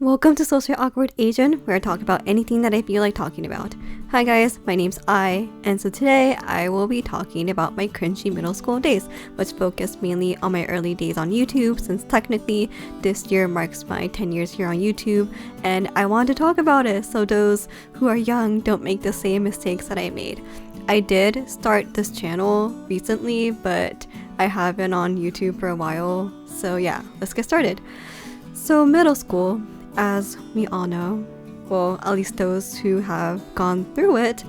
Welcome to Social Awkward Asian, where I talk about anything that I feel like talking about. Hi guys, my name's I, and so today I will be talking about my cringy middle school days, which focused mainly on my early days on YouTube, since technically this year marks my 10 years here on YouTube, and I want to talk about it so those who are young don't make the same mistakes that I made. I did start this channel recently, but I have been on YouTube for a while, so yeah, let's get started. So middle school, as we all know, well, at least those who have gone through it,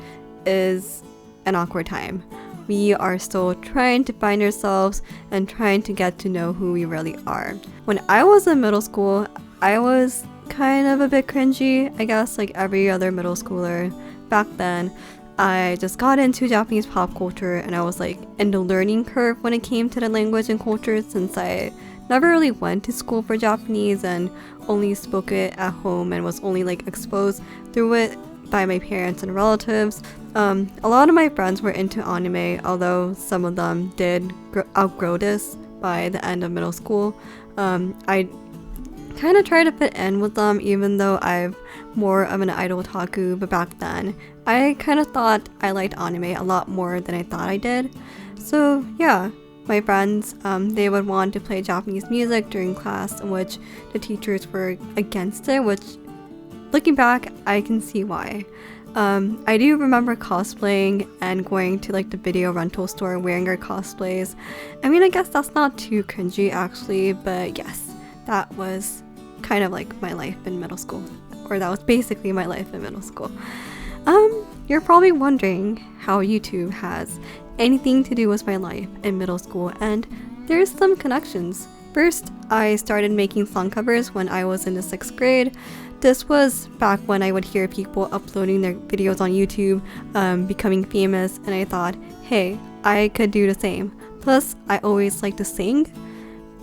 is an awkward time. We are still trying to find ourselves and trying to get to know who we really are. When I was in middle school, I was kind of a bit cringy, I guess, like every other middle schooler back then. I just got into Japanese pop culture and I was like in the learning curve when it came to the language and culture, since I never really went to school for Japanese and only spoke it at home and was only like exposed through it by my parents and relatives. A lot of my friends were into anime, although some of them did outgrow this by the end of middle school. I kind of try to fit in with them, even though I'm more of an idol otaku, but back then I kind of thought I liked anime a lot more than I thought I did. So yeah, my friends, they would want to play Japanese music during class, in which the teachers were against it, which looking back, I can see why. I do remember cosplaying and going to like the video rental store wearing our cosplays. I mean, I guess that's not too cringy actually, but yes, that was kind of like my life in middle school, or that was basically my life in middle school. You're probably wondering how YouTube has anything to do with my life in middle school, and there's some connections. First, I started making song covers when I was in the 6th grade. This was back when I would hear people uploading their videos on YouTube, becoming famous, and I thought, hey, I could do the same. Plus, I always liked to sing.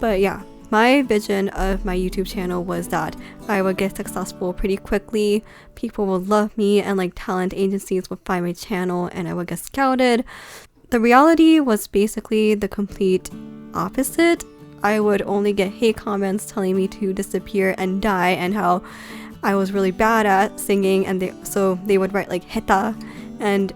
But yeah, my vision of my YouTube channel was that I would get successful pretty quickly, people would love me, and like talent agencies would find my channel and I would get scouted. The reality was basically the complete opposite. I would only get hate comments telling me to disappear and die, and how I was really bad at singing, and they would write like heta, and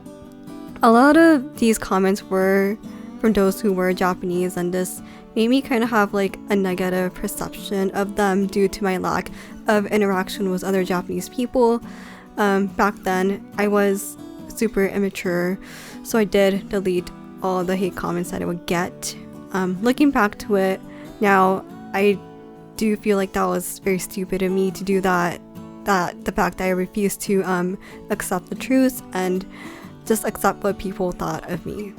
a lot of these comments were from those who were Japanese, and this made me kind of have like a negative perception of them due to my lack of interaction with other Japanese people. Back then I was super immature, so I did delete all the hate comments that I would get. Looking back to it now, I do feel like that was very stupid of me to do that. The fact that I refused to accept the truth and just accept what people thought of me.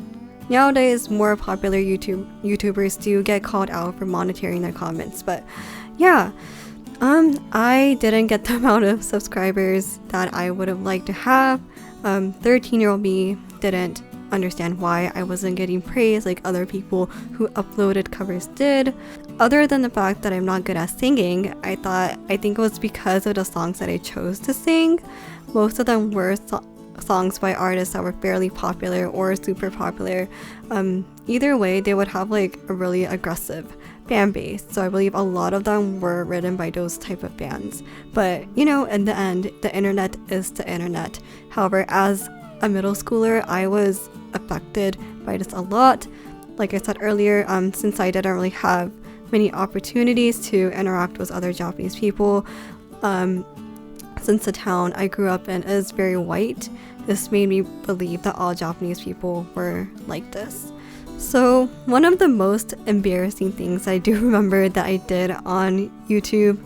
Nowadays, more popular YouTubers do get called out for monitoring their comments, but yeah, I didn't get the amount of subscribers that I would have liked to have. 13-year-old me didn't understand why I wasn't getting praise like other people who uploaded covers did. Other than the fact that I'm not good at singing, I think it was because of the songs that I chose to sing. Most of them were songs by artists that were fairly popular or super popular. Either way, they would have like a really aggressive fan base, so I believe a lot of them were written by those type of bands. But you know, in the end, the internet is the internet. However, as a middle schooler, I was affected by this a lot. Like I said earlier, since I didn't really have many opportunities to interact with other Japanese people, since the town I grew up in is very white, this made me believe that all Japanese people were like this. So one of the most embarrassing things I do remember that I did on YouTube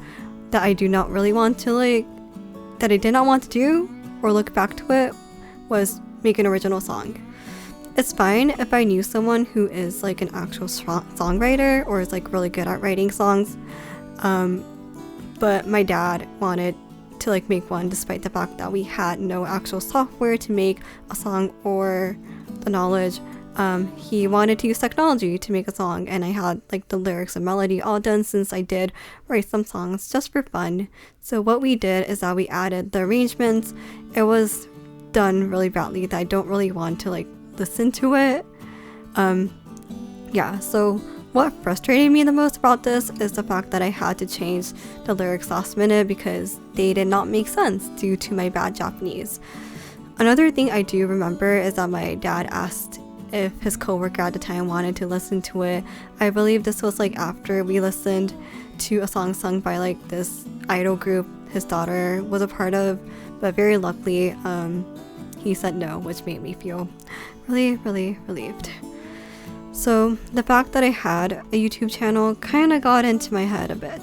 that I did not want to do or look back to it was make an original song. It's fine if I knew someone who is like an actual songwriter or is like really good at writing songs, but my dad wanted to like make one despite the fact that we had no actual software to make a song or the knowledge. He wanted to use technology to make a song, and I had like the lyrics and melody all done, since I did write some songs just for fun. So what we did is that we added the arrangements. It was done really badly that I don't really want to like listen to it. Yeah, so What frustrated me the most about this is the fact that I had to change the lyrics last minute because they did not make sense due to my bad Japanese. Another thing I do remember is that my dad asked if his coworker at the time wanted to listen to it. I believe this was like after we listened to a song sung by like this idol group his daughter was a part of, but very luckily he said no, which made me feel really relieved. So the fact that I had a YouTube channel kind of got into my head a bit.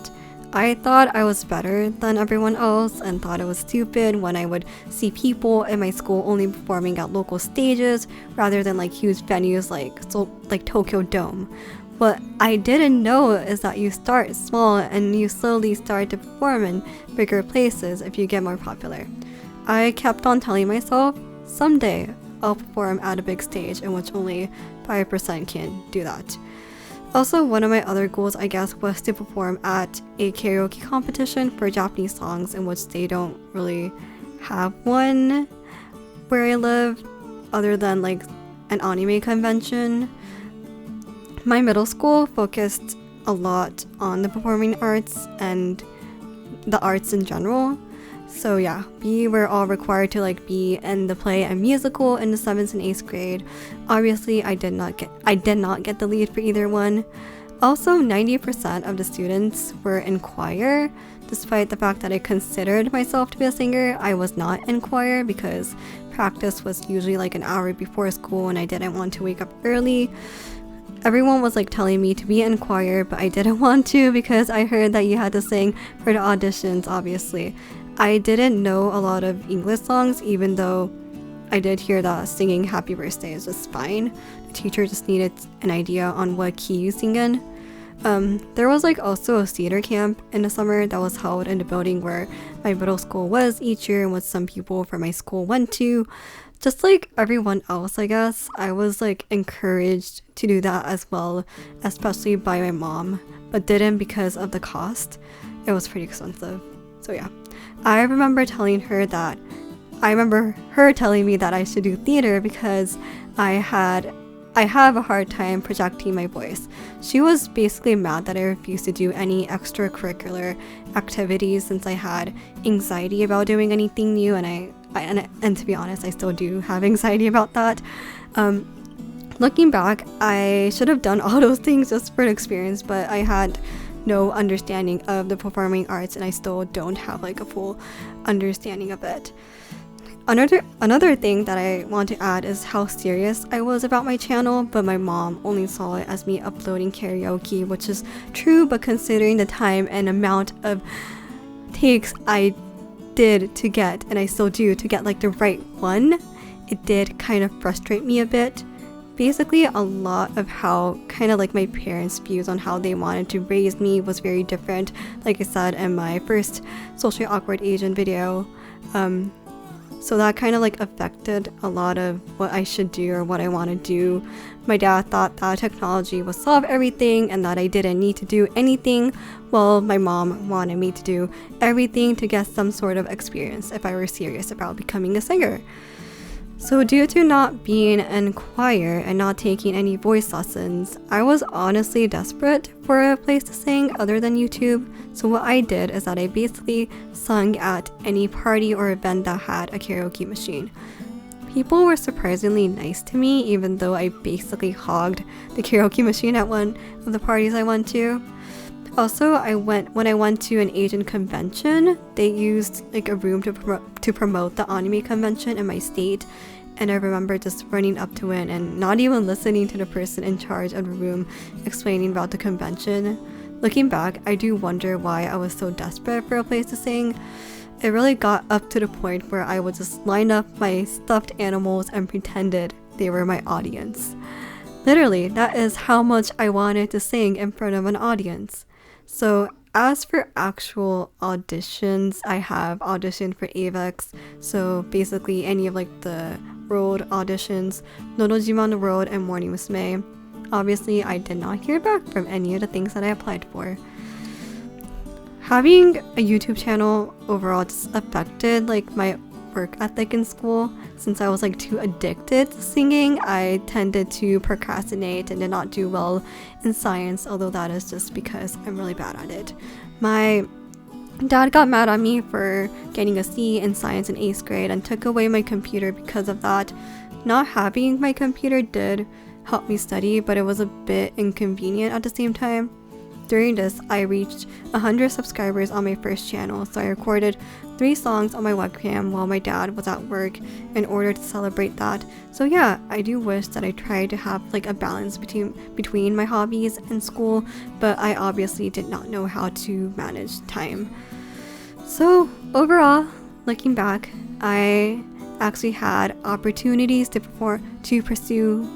I thought I was better than everyone else and thought it was stupid when I would see people in my school only performing at local stages rather than like huge venues like Tokyo Dome. What I didn't know is that you start small and you slowly start to perform in bigger places if you get more popular. I kept on telling myself, someday I'll perform at a big stage in which only 5% can do that. Also, one of my other goals, I guess, was to perform at a karaoke competition for Japanese songs in which they don't really have one where I live other than like an anime convention. My middle school focused a lot on the performing arts and the arts in general. So yeah, we were all required to like be in the play and musical in the 7th and 8th grade. Obviously, I did not get the lead for either one. Also, 90% of the students were in choir. Despite the fact that I considered myself to be a singer, I was not in choir because practice was usually like an hour before school and I didn't want to wake up early. Everyone was like telling me to be in choir, but I didn't want to because I heard that you had to sing for the auditions, obviously. I didn't know a lot of English songs, even though I did hear that singing Happy Birthday is just fine. The teacher just needed an idea on what key you sing in. There was like also a theater camp in the summer that was held in the building where my middle school was each year and what some people from my school went to. Just like everyone else, I guess, I was like encouraged to do that as well, especially by my mom, but didn't because of the cost. It was pretty expensive. So yeah, I remember her telling me that I should do theater because I have a hard time projecting my voice. She was basically mad that I refused to do any extracurricular activities since I had anxiety about doing anything new, and to be honest, I still do have anxiety about that. Looking back, I should have done all those things just for the experience, but I had no understanding of the performing arts and I still don't have like a full understanding of it. Another thing that I want to add is how serious I was about my channel, but my mom only saw it as me uploading karaoke, which is true, but considering the time and amount of takes I did to get, and I still do, to get like the right one, it did kind of frustrate me a bit. Basically, a lot of how kind of like my parents' views on how they wanted to raise me was very different, like I said in my first socially awkward Asian video. So that kind of like affected a lot of what I should do or what I want to do. My dad thought that technology would solve everything and that I didn't need to do anything, while my mom wanted me to do everything to get some sort of experience if I were serious about becoming a singer. So due to not being in choir and not taking any voice lessons, I was honestly desperate for a place to sing other than YouTube. So what I did is that I basically sung at any party or event that had a karaoke machine. People were surprisingly nice to me, even though I basically hogged the karaoke machine at one of the parties I went to. Also, when I went to an Asian convention, they used like a room to promote the anime convention in my state, and I remember just running up to it and not even listening to the person in charge of the room explaining about the convention. Looking back, I do wonder why I was so desperate for a place to sing. It really got up to the point where I would just line up my stuffed animals and pretended they were my audience. Literally, that is how much I wanted to sing in front of an audience. So as for actual auditions, I have auditioned for AVEX, so basically any of like the world auditions, Nodojiman World and Morning Musume. Obviously, I did not hear back from any of the things that I applied for. Having a YouTube channel overall just affected like my work ethic in school. Since I was like too addicted to singing, I tended to procrastinate and did not do well in science, although that is just because I'm really bad at it. My dad got mad at me for getting a C in science in 8th grade and took away my computer because of that. Not having my computer did help me study, but it was a bit inconvenient at the same time. During this, I reached 100 subscribers on my first channel, so I recorded 3 songs on my webcam while my dad was at work in order to celebrate that. So yeah, I do wish that I tried to have like a balance between my hobbies and school, but I obviously did not know how to manage time. So overall, looking back, I actually had opportunities to pursue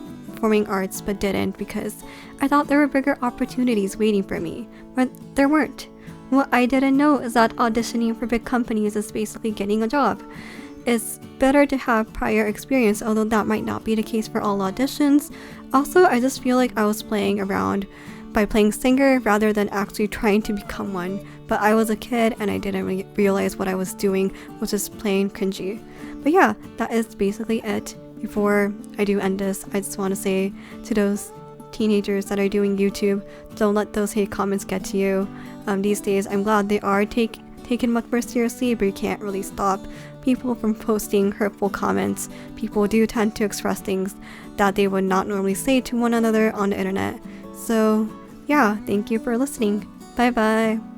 performing arts but didn't because I thought there were bigger opportunities waiting for me, but there weren't. What I didn't know is that auditioning for big companies is basically getting a job. It's better to have prior experience, although that might not be the case for all auditions. Also, I just feel like I was playing around by playing singer rather than actually trying to become one. But I was a kid and I didn't really realize what I was doing, which is plain cringy. But yeah, that is basically it. Before I do end this, I just want to say to those teenagers that are doing YouTube, don't let those hate comments get to you. These days, I'm glad they are taken much more seriously, but you can't really stop people from posting hurtful comments. People do tend to express things that they would not normally say to one another on the internet. So yeah, thank you for listening. Bye bye.